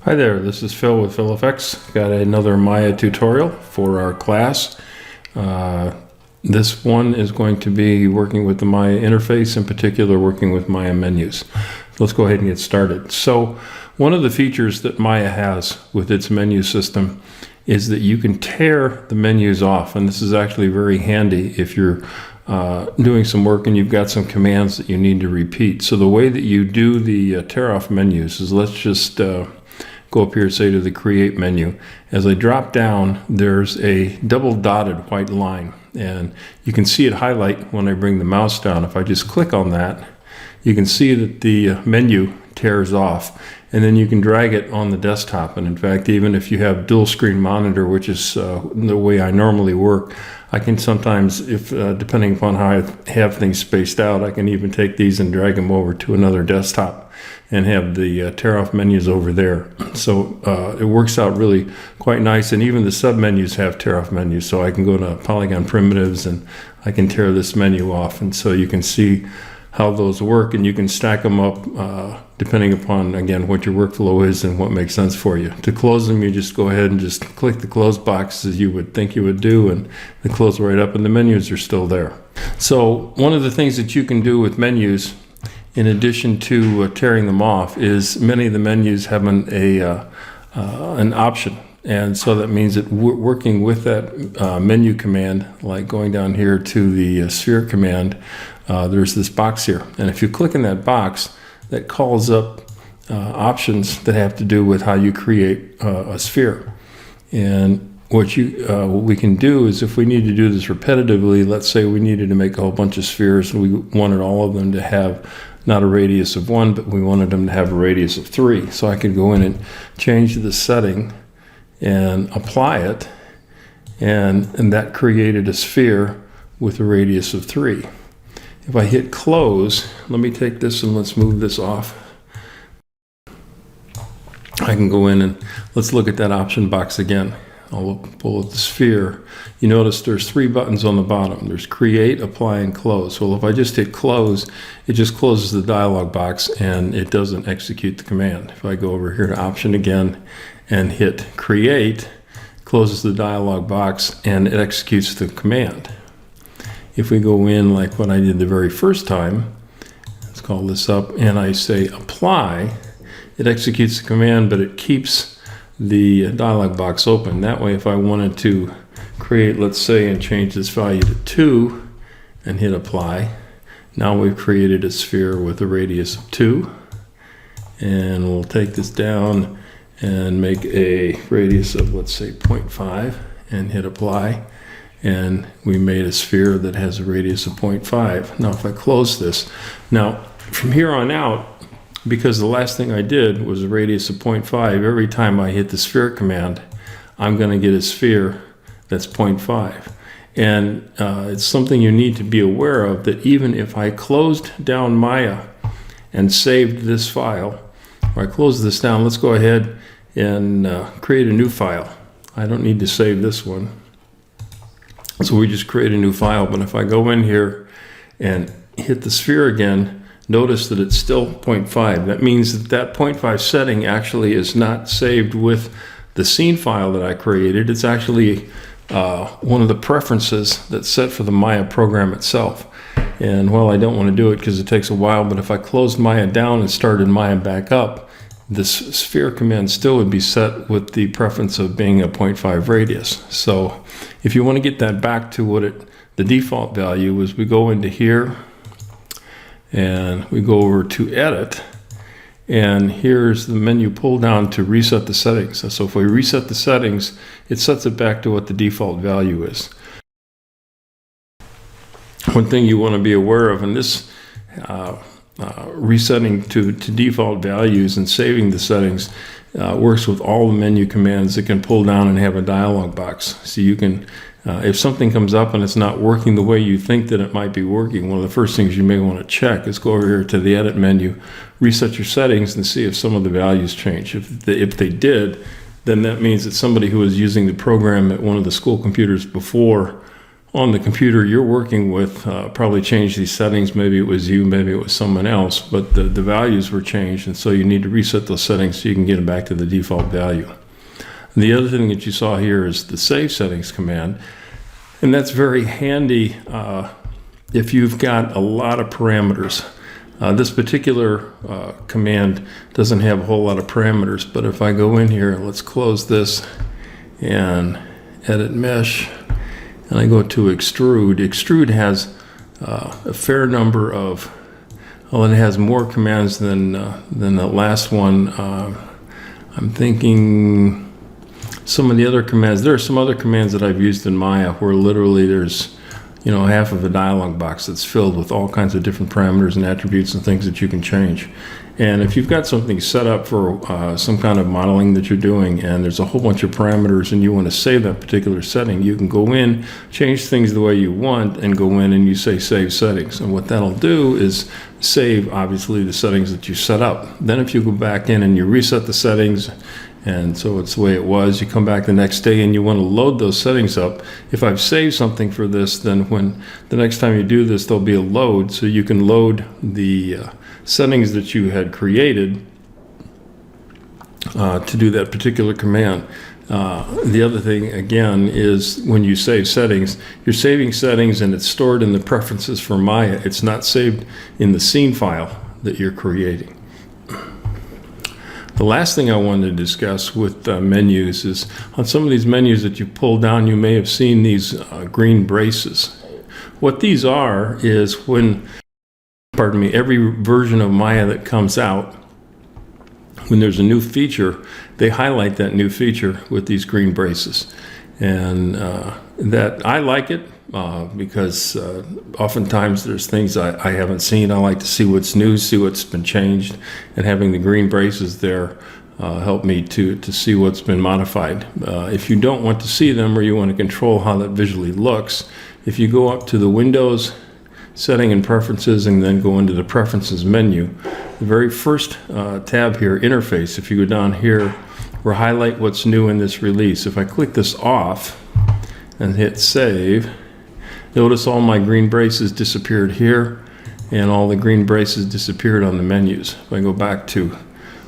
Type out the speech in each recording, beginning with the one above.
Hi there, this is Phil with PhilFX. Got another Maya tutorial for our class. This one is going to be working with the Maya interface, in particular working with Maya menus. Let's go ahead and get started. So one of the features that Maya has with its menu system is that you can tear the menus off, and this is actually very handy if you're doing some work and you've got some commands that you need to repeat. So the way that you do the tear off menus is, let's just go up here, say to the create menu. As I drop down, there's a double dotted white line, and you can see it highlight when I bring the mouse down. If I just click on that, you can see that the menu tears off, and then you can drag it on the desktop. And in fact, even if you have dual screen monitor, which is the way I normally work, I can sometimes, if depending upon how I have things spaced out, I can even take these and drag them over to another desktop and have the tear off menus over there. So it works out really quite nice, and even the sub menus have tear off menus. So I can go to Polygon Primitives and I can tear this menu off, and so you can see how those work, and you can stack them up depending upon, again, what your workflow is and what makes sense for you. To close them, you just go ahead and just click the close box as you would think you would do, and they close right up and the menus are still there. So one of the things that you can do with menus, in addition to tearing them off, is many of the menus have an option. And so that means that working with that menu command, like going down here to the sphere command, there's this box here. And if you click in that box, that calls up options that have to do with how you create a sphere. And what we can do is, if we need to do this repetitively, let's say we needed to make a whole bunch of spheres and we wanted all of them to have not a radius of 1, but we wanted them to have a radius of 3. So I could go in and change the setting and apply it, and that created a sphere with a radius of 3. If I hit close, let me take this and let's move this off. I can go in and let's look at that option box again. I'll pull up the sphere. You notice there's 3 buttons on the bottom. There's create, apply, and close. Well, if I just hit close, it just closes the dialog box and it doesn't execute the command. If I go over here to option again and hit create, it closes the dialog box and it executes the command. If we go in like what I did the very first time, let's call this up, and I say apply, it executes the command, but it keeps the dialog box open. That way, if I wanted to create, let's say, and change this value to 2 and hit apply, now we've created a sphere with a radius of 2. And we'll take this down and make a radius of, let's say, 0.5 and hit apply. And we made a sphere that has a radius of 0.5. Now, if I close this, now from here on out, because the last thing I did was a radius of 0.5, every time I hit the sphere command, I'm going to get a sphere that's 0.5. And it's something you need to be aware of, that even if I closed down Maya and saved this file, or I close this down, let's go ahead and create a new file. I don't need to save this one. So we just create a new file, but if I go in here and hit the sphere again, notice that it's still 0.5. That means that that 0.5 setting actually is not saved with the scene file that I created. It's actually one of the preferences that's set for the Maya program itself. And well, I don't want to do it because it takes a while, but if I closed Maya down and started Maya back up, this sphere command still would be set with the preference of being a 0.5 radius. So if you want to get that back to what the default value is, we go into here and we go over to edit, and here's the menu pull down to reset the settings. So if we reset the settings, it sets it back to what the default value is. One thing you want to be aware of in this resetting to default values and saving the settings works with all the menu commands that can pull down and have a dialog box. So you can, if something comes up and it's not working the way you think that it might be working, one of the first things you may want to check is go over here to the edit menu, reset your settings, and see if some of the values change. If they did, then that means that somebody who was using the program at one of the school computers before on the computer you're working with probably changed these settings. Maybe it was you, maybe it was someone else, but the values were changed, and so you need to reset those settings so you can get them back to the default value. And the other thing that you saw here is the save settings command, and that's very handy if you've got a lot of parameters. This particular command doesn't have a whole lot of parameters, but if I go in here, let's close this and edit mesh, and I go to extrude. Extrude has a fair number of, well, it has more commands than the last one. I'm thinking some of the other commands, there are some other commands that I've used in Maya where literally there's, you know, half of a dialog box that's filled with all kinds of different parameters and attributes and things that you can change. And if you've got something set up for some kind of modeling that you're doing and there's a whole bunch of parameters and you want to save that particular setting, you can go in, change things the way you want, and go in and you say save settings. And what that'll do is save, obviously, the settings that you set up. Then if you go back in and you reset the settings, and so it's the way it was, you come back the next day and you want to load those settings up. If I've saved something for this, then when the next time you do this, there'll be a load, so you can load the settings that you had created to do that particular command. The other thing, again, is when you save settings, you're saving settings and it's stored in the preferences for Maya. It's not saved in the scene file that you're creating. The last thing I wanted to discuss with menus is on some of these menus that you pull down, you may have seen these green braces. What these are is when, pardon me, every version of Maya that comes out, when there's a new feature, they highlight that new feature with these green braces. And that I like it because oftentimes there's things I haven't seen. I like to see what's new, see what's been changed, and having the green braces there help me to see what's been modified. If you don't want to see them or you want to control how that visually looks, if you go up to the Windows setting and preferences and then go into the preferences menu, the very first tab here, interface, if you go down here, we'll highlight what's new in this release. If I click this off and hit save, notice all my green braces disappeared here and all the green braces disappeared on the menus. If I go back to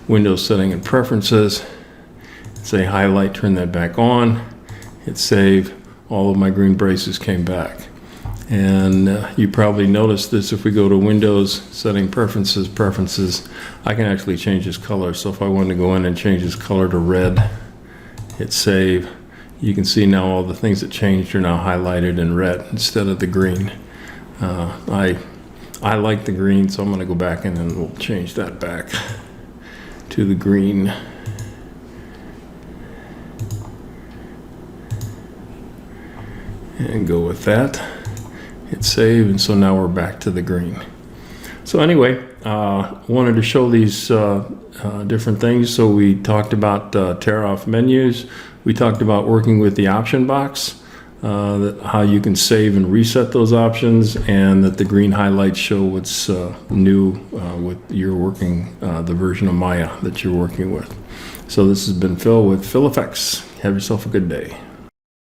Windows setting and preferences, say highlight, turn that back on, hit save, all of my green braces came back. And you probably noticed this if we go to Windows, setting preferences, I can actually change his color. So if I want to go in and change his color to red, hit save, you can see now all the things that changed are now highlighted in red instead of the green. I like the green, so I'm going to go back in and we'll change that back to the green. And go with that. Hit save, and so now we're back to the green. So anyway, wanted to show these different things. So we talked about tear off menus. We talked about working with the option box, how you can save and reset those options, and that the green highlights show what's new with your working, the version of Maya that you're working with. So this has been Phil with PhilEffects. Have yourself a good day.